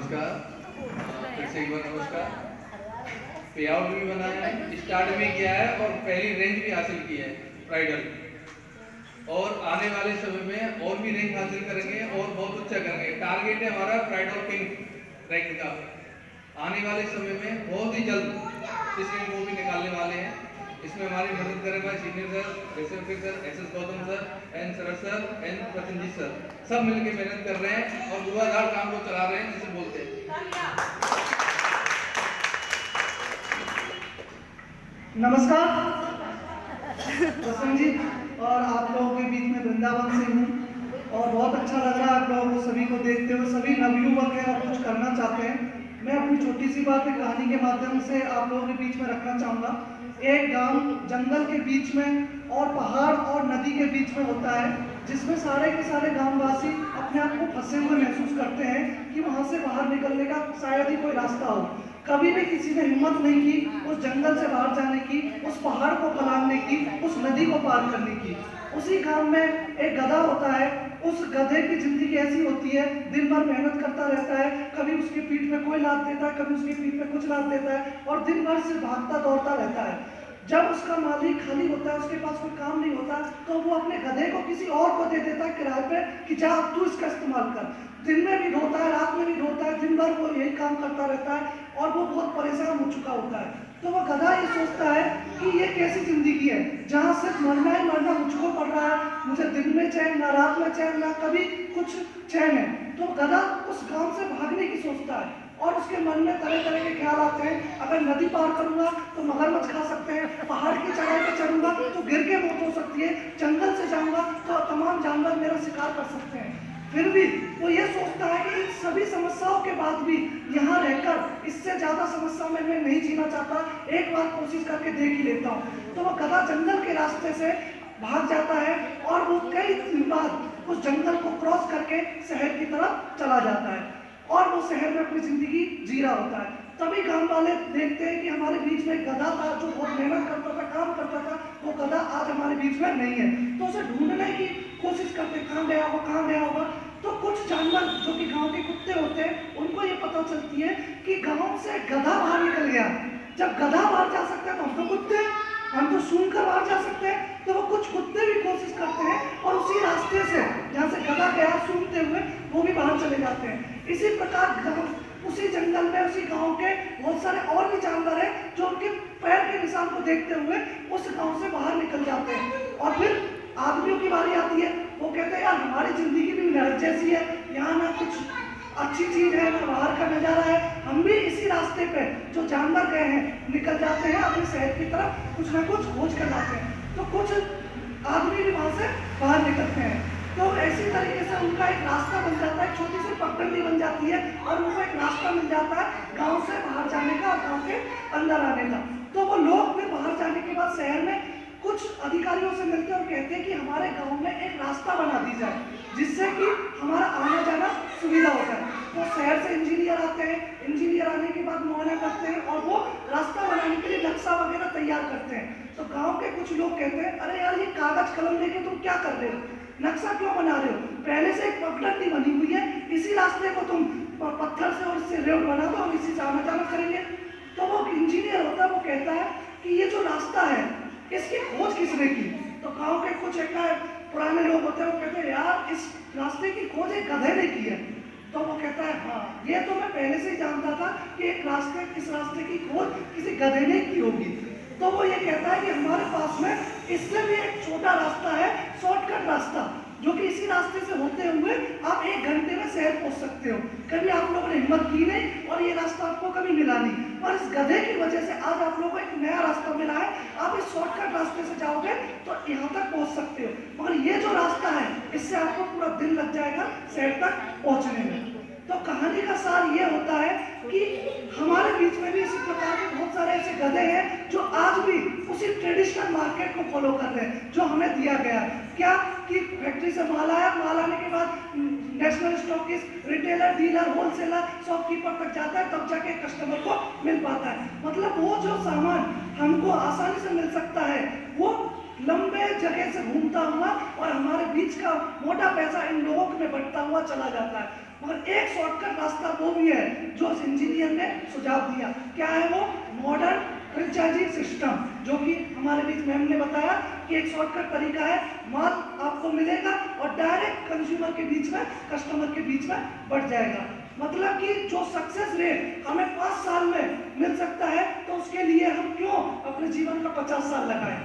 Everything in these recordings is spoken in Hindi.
नमस्कार। फिर से एक बार नमस्कार। पे आउट भी बनाया है, स्टार्ट भी किया है और पहली रैंक भी हासिल की है प्राइडल, और आने वाले समय में और भी रैंक हासिल करेंगे और बहुत अच्छा करेंगे। टारगेट है हमारा प्राइडल किंग रैंक का। आने वाले समय में बहुत ही जल्द इस रैंक को भी निकालने वाले हैं। इसमें हमारी मदद करेगा सीनियर सर, रेसिपी sir, S S Gautam sir, N Sharad sir, N Pratanjeet sir, सब मिलकर मेहनत कर रहे हैं और धुआंधार काम को चला रहे हैं, जिसे बोलते हैं। नमस्कार प्रसन्न जी, और आप लोगों के बीच में वृंदावन से हूँ और बहुत अच्छा लग रहा है आप लोगों को सभी को देखते हुए। सभी नवयुवक हैं और कुछ करना चाहते हैं। मैं अपनी छोटी सी बात एक कहानी के माध्यम से आप लोगों के बीच में रखना चाहूँगा। एक गांव जंगल के बीच में और पहाड़ और नदी के बीच में होता है, जिसमें सारे के सारे गांववासी अपने आप को फंसे हुए महसूस करते हैं कि वहाँ से बाहर निकलने का शायद ही कोई रास्ता हो। कभी भी किसी ने हिम्मत नहीं की उस जंगल से बाहर जाने की, उस पहाड़ को पलांगने की, उस नदी को पार करने की। उसी गांव में एक गधा होता है। उस गधे की जिंदगी ऐसी होती है, दिन भर मेहनत करता रहता है, कभी उसकी पीठ में कोई लात देता है, कभी उसकी पीठ में कुछ लात देता है और दिन भर से भागता दौड़ता रहता है। जब उसका मालिक खाली होता है, उसके पास कोई काम नहीं होता, तो वो अपने गधे को किसी और को दे देता है किराए पे कि जा अब तू इसका इस्तेमाल कर। दिन में भी ढोता है, रात में भी ढोता है, दिन भर वो यही काम करता रहता है और वो बहुत परेशान हो चुका होता है। तो वो गधा ये सोचता है कि ये कैसी जिंदगी है जहाँ सिर्फ मरना ही मरना मुझको पड़ रहा है, मुझे दिन में चैन ना, रात में चैन ना, कभी कुछ चैन है। तो गधा उस गांव से भागने की सोचता है और उसके मन में तरह तरह के ख्याल आते हैं। अगर नदी पार करूंगा तो मगरमच्छ खा सकते हैं, पहाड़ की चढ़ाई पर चढ़ूंगा तो गिर के मौत हो सकती है, जंगल से जाऊंगा तो तमाम जानवर मेरा शिकार कर सकते हैं। फिर भी वो ये सोचता है कि इन सभी समस्याओं के बाद भी यहाँ रहकर इससे ज्यादा समस्या में मैं नहीं जीना चाहता, एक बार कोशिश करके देख ही लेता हूँ। तो वो गधा जंगल के रास्ते से भाग जाता है और वो कई दिन बाद उस जंगल को क्रॉस करके शहर की तरफ चला जाता है और वो शहर में अपनी जिंदगी जी रहा होता है। तभी गांव वाले देखते हैं कि हमारे बीच में गधा था जो बहुत मेहनत करता था, काम करता था, वो गधा आज हमारे बीच में नहीं है। तो उसे ढूंढने की कोशिश करते, कहाँ गया होगा, कहाँ गया होगा। तो कुछ जानवर जो कि गांव के कुत्ते होते हैं, उनको ये पता चलती है कि गांव से गधा बाहर निकल गया। जब गधा बाहर जा सकता है तो हम तो कुत्ते, हम तो सूंघ कर बाहर जा सकते हैं। तो वो कुछ कुत्ते भी कोशिश करते हैं और उसी रास्ते से जहाँ से गधा गया सूंघते हुए वो भी बाहर चले जाते हैं। इसी प्रकार उसी जंगल में, उसी गांव के बहुत सारे और भी जानवर हैं जो उनके पैर के निशान को देखते हुए उस गांव से बाहर निकल जाते हैं। और फिर आदमियों की बारी आती है। वो कहते हैं यार हमारी जिंदगी भी नरक जैसी है, यहाँ ना कुछ अच्छी चीज है ना बाहर का नजारा है, हम भी इसी रास्ते पे जो जानवर गए हैं निकल जाते हैं अपने शहर की तरफ, कुछ ना कुछ खोज कर लाते हैं। तो कुछ आदमी भी वहां से बाहर निकलते हैं। तो ऐसी तरीके से उनका एक रास्ता बन जाता है, छोटी सी पगडंडी बन जाती है और उनको एक रास्ता मिल जाता है गांव से बाहर जाने का और गांव के अंदर आने का। तो वो लोग फिर बाहर जाने के बाद शहर में कुछ अधिकारियों से मिलते हैं और कहते हैं कि हमारे गांव में एक रास्ता बना दी जाए जिससे कि हमारा आना जाना सुविधा हो जाए। तो शहर से इंजीनियर आते हैं, इंजीनियर आने के बाद मुआयना करते हैं और वो रास्ता बनाने के लिए नक्शा वगैरह तैयार करते हैं। तो गांव के कुछ लोग कहते हैं अरे यार ये कागज कलम लेके तुम क्या कर रहे हो, नक्शा क्यों बना रहे हो, पहले से एक पगडंडी बनी हुई है, इसी रास्ते को तुम पत्थर से और इससे रेल बना दो, हम इसी से आना जाना करेंगे। तो वो इंजीनियर होता है, वो कहता है कि ये जो रास्ता है इसकी खोज किसने की। तो गांव के कुछ एक पुराने लोग होते हैं, वो कहते हैं यार इस रास्ते की खोज एक गधे ने की है। तो वो कहता है हाँ ये तो मैं पहले से ही जानता था कि इस रास्ते की खोज किसी गधे ने की होगी। तो वो ये कहता है कि हमारे पास में इससे भी एक छोटा रास्ता है, शॉर्टकट रास्ता, जो कि इसी रास्ते से होते हुए आप 1 घंटे में शहर पहुंच सकते हो। कभी आप लोगों ने हिम्मत की नहीं और ये रास्ता आपको कभी मिला नहीं, और इस गधे की वजह से आज आप लोगों को एक नया रास्ता मिला है। आप इस शॉर्टकट रास्ते से जाओगे तो यहाँ तक पहुंच सकते हो, मगर ये जो रास्ता है इससे आपको पूरा दिन लग जाएगा शहर तक पहुंचने में। तो कहानी का सार ये होता है कि हमारे बीच में भी इसी प्रकार के बहुत सारे ऐसे गधे हैं जो आज भी उसी ट्रेडिशनल मार्केट को फॉलो कर रहे हैं जो हमें दिया गया है। क्या कि फैक्ट्री से माल आया, माल आने के बाद national stockist, retailer, dealer, wholesaler, shopkeeper तक जाता है, तब जाके कस्टमर को मिल पाता है। मतलब वो जो सामान हमको आसानी से मिल सकता है वो लंबे जगह से घूमता हुआ और हमारे बीच का मोटा पैसा इन लोगों में बढ़ता हुआ चला जाता है। मगर एक शॉर्टकट रास्ता वो भी है जो उस इंजीनियर ने सुझाव दिया। क्या है वो? मॉडर्न फ्रेंचाइजी सिस्टम, जो कि हमारे बीच मैम ने बताया कि एक शॉर्टकट तरीका है, माल आपको मिलेगा और डायरेक्ट कंज्यूमर के बीच में, कस्टमर के बीच में बढ़ जाएगा। मतलब कि जो सक्सेस रेट हमें 5 साल में मिल सकता है, तो उसके लिए हम क्यों अपने जीवन का 50 साल लगाएं।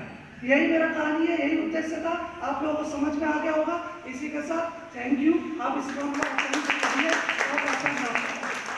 यही मेरा कहानी है, यही उद्देश्य था, आप लोगों को समझ में आ गया होगा। इसी के साथ थैंक यू। आप इस काम को आसानी से करिए और आसान